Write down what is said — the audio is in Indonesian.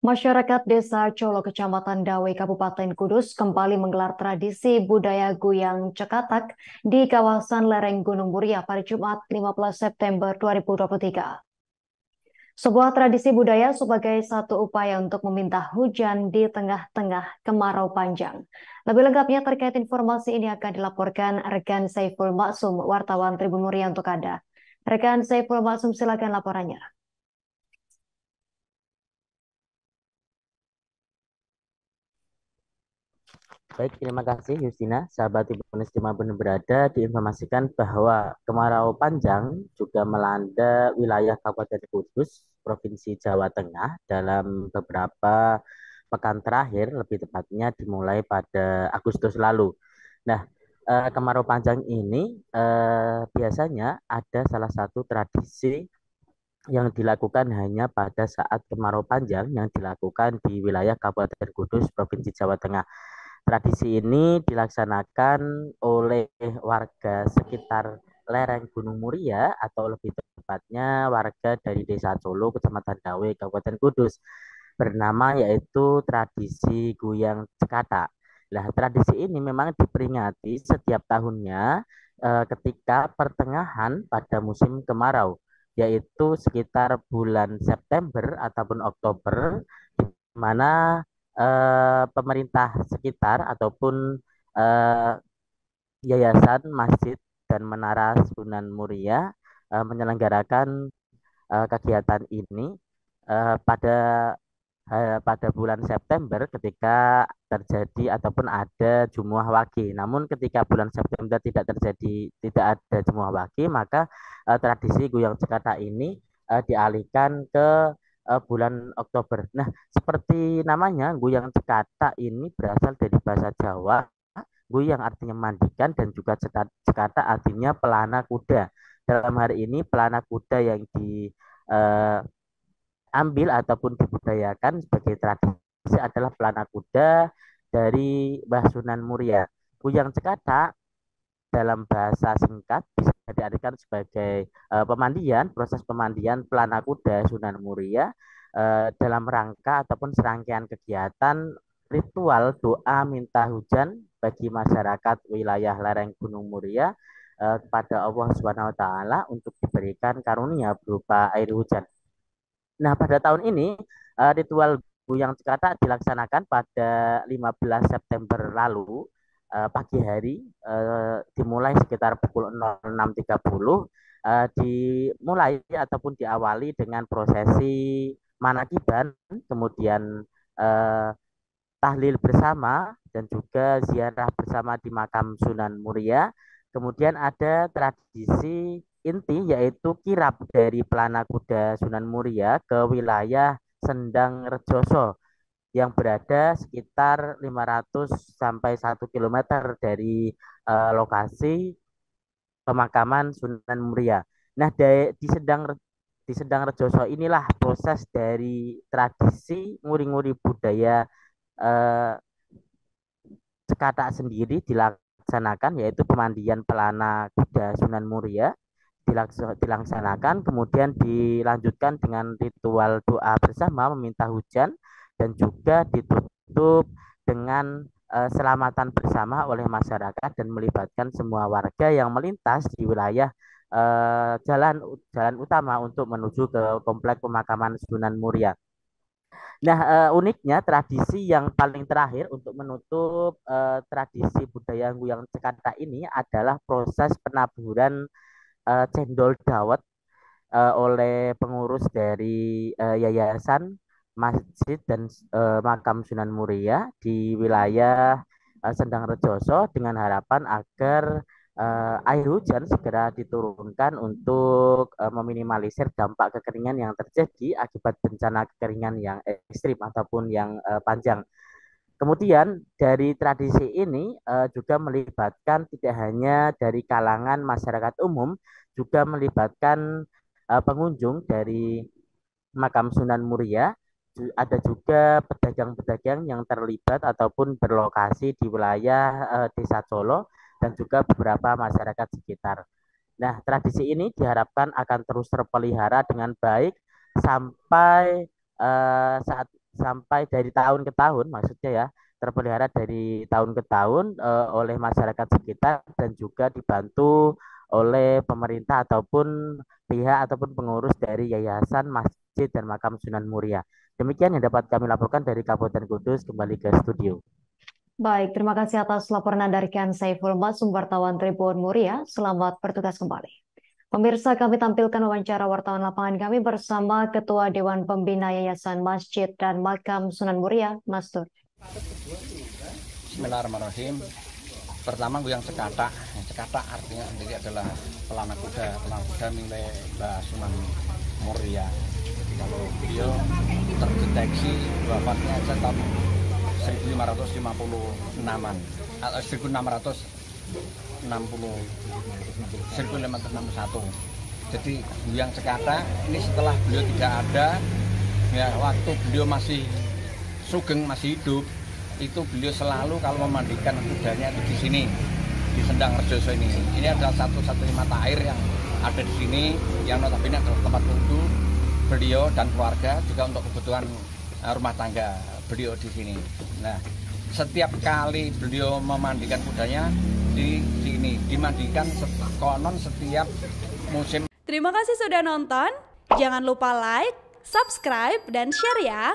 Masyarakat Desa Colo, Kecamatan Dawe, Kabupaten Kudus kembali menggelar tradisi budaya Guyang Cekatak di kawasan lereng Gunung Muria pada Jumat 15 September 2023. Sebuah tradisi budaya sebagai satu upaya untuk meminta hujan di tengah-tengah kemarau panjang. Lebih lengkapnya terkait informasi ini akan dilaporkan rekan Saiful Maksum, wartawan Tribun Muria untuk Anda. Rekan Saiful Maksum, silakan laporannya. Baik, terima kasih Yustina. Sahabat Tribunnews dimanapun berada, diinformasikan bahwa kemarau panjang juga melanda wilayah Kabupaten Kudus, Provinsi Jawa Tengah dalam beberapa pekan terakhir, lebih tepatnya dimulai pada Agustus lalu. Nah, kemarau panjang ini biasanya ada salah satu tradisi yang dilakukan hanya pada saat kemarau panjang yang dilakukan di wilayah Kabupaten Kudus, Provinsi Jawa Tengah. Tradisi ini dilaksanakan oleh warga sekitar lereng Gunung Muria atau lebih tepatnya warga dari Desa Colo, Kecamatan Dawe, Kabupaten Kudus. Bernama yaitu tradisi Guyang Cekata. Nah, tradisi ini memang diperingati setiap tahunnya ketika pertengahan pada musim kemarau, yaitu sekitar bulan September ataupun Oktober, di mana pemerintah sekitar ataupun eh, yayasan, masjid, dan menara Sunan Muria menyelenggarakan kegiatan ini pada pada bulan September ketika terjadi ataupun ada Jumuah Wage. Namun ketika bulan September tidak ada Jumuah Wage, maka tradisi Guyang Jakarta ini dialihkan ke bulan Oktober. Nah, seperti namanya, Guyang Jakarta ini berasal dari bahasa Jawa. Guyang artinya mandikan dan juga Jakarta artinya pelana kuda. Dalam hari ini pelana kuda yang diambil ataupun dibudayakan sebagai tradisi adalah pelana kuda dari Mbah Sunan Muria. Guyang Jakarta dalam bahasa singkat bisa diartikan sebagai pemandian, proses pemandian pelana kuda Sunan Muria dalam rangka ataupun serangkaian kegiatan ritual doa minta hujan bagi masyarakat wilayah lereng Gunung Muria kepada Allah Subhanahu wa taala untuk diberikan karunia berupa air hujan. Nah, pada tahun ini ritual Guyang Cekata dilaksanakan pada 15 September lalu pagi hari, dimulai sekitar pukul 06.30, dimulai ataupun diawali dengan prosesi manakiban, kemudian eh, tahlil bersama dan juga ziarah bersama di makam Sunan Muria. Kemudian ada tradisi inti yaitu kirap dari pelana kuda Sunan Muria ke wilayah Sendang Rejoso yang berada sekitar 500 sampai 1 kilometer dari lokasi pemakaman Sunan Muria. Nah, di Sendang Rejoso inilah proses dari tradisi nguri-nguri budaya eh, Cekata sendiri dilaksanakan, yaitu pemandian pelana kuda Sunan Muria dilaksanakan, kemudian dilanjutkan dengan ritual doa bersama meminta hujan dan juga ditutup dengan selamatan bersama oleh masyarakat dan melibatkan semua warga yang melintas di wilayah jalan jalan utama untuk menuju ke komplek pemakaman Sunan Muria. Nah, uniknya tradisi yang paling terakhir untuk menutup tradisi budaya Guyang Jakarta ini adalah proses penaburan cendol dawet oleh pengurus dari yayasan, masjid, dan makam Sunan Muria di wilayah Sendang Rejoso dengan harapan agar air hujan segera diturunkan untuk meminimalisir dampak kekeringan yang terjadi akibat bencana kekeringan yang ekstrim ataupun yang panjang. Kemudian dari tradisi ini juga melibatkan tidak hanya dari kalangan masyarakat umum, juga melibatkan pengunjung dari makam Sunan Muria. Ada juga pedagang-pedagang yang terlibat ataupun berlokasi di wilayah Desa Colo dan juga beberapa masyarakat sekitar. Nah, tradisi ini diharapkan akan terus terpelihara dengan baik sampai saat sampai dari tahun ke tahun, maksudnya ya, terpelihara dari tahun ke tahun oleh masyarakat sekitar dan juga dibantu oleh pemerintah ataupun pihak ataupun pengurus dari Yayasan Masjid dan Makam Sunan Muria. Demikian yang dapat kami laporkan dari Kabupaten Kudus. Kembali ke studio. Baik, terima kasih atas laporan Anda rekan Saiful Masum, wartawan Tribun Muria. Selamat bertugas kembali. Pemirsa, kami tampilkan wawancara wartawan lapangan kami bersama Ketua Dewan Pembina Yayasan Masjid dan Makam Sunan Muria, Mas Tur. Bismillahirrahmanirrahim. Pertama yang cekatak. Cekatak artinya sendiri adalah pelana kuda milik Mbah Sunan Muria. Kalau beliau terdeteksi wafatnya tahun 1556-an atau 1661. Jadi yang cekatak ini setelah beliau tidak ada, ya waktu beliau masih sugeng, masih hidup, itu beliau selalu kalau memandikan kudanya itu di sini, di Sendang Rejoso ini. Ini adalah satu-satunya mata air yang ada di sini, yang notabene adalah tempat wudhu beliau dan keluarga, juga untuk kebutuhan rumah tangga beliau di sini. Nah, setiap kali beliau memandikan kudanya di sini, dimandikan konon setiap musim. Terima kasih sudah nonton. Jangan lupa like, subscribe, dan share ya.